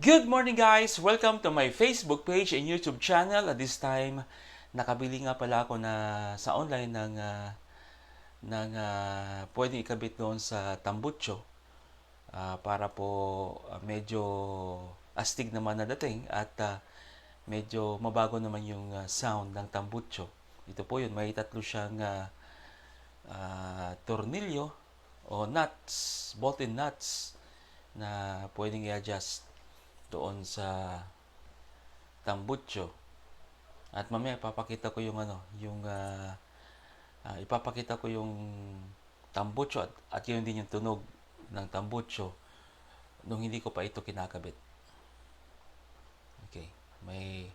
Good morning guys! Welcome to my Facebook page and YouTube channel. At this time, nakabili nga pala ako sa online ng pwedeng ikabit doon sa tambucho. Para po medyo astig naman na dating at medyo mabago naman yung sound ng tambucho. Ito po yun, may tatlo siyang tornilyo o nuts, bolt-in nuts na pwedeng i-adjust doon sa tambucho. At mamaya ipapakita ko ipapakita ko yung tambucho at yun din yung tunog ng tambucho nung hindi ko pa ito kinakabit. Okay, may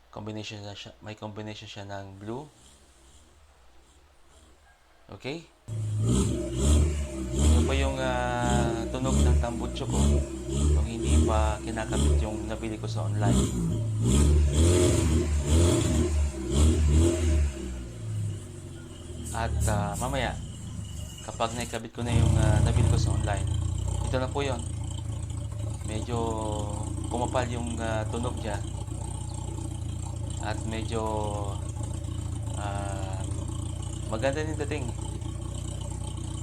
combination siya ng blue. Okay? Ito pa yung tunog ng tambucho ko nung hindi pa kinakabit yung nabili ko sa online. At mamaya, kapag naikabit ko na yung nabili ko sa online, ito na po yon. Medyo kumapal yung tunog niya at medyo maganda din dating.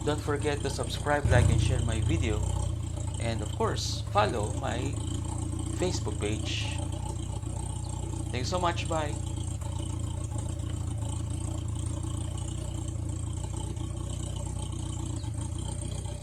Don't forget to subscribe, like, and share my video. And of course, follow my Facebook page. Thanks so much. Bye.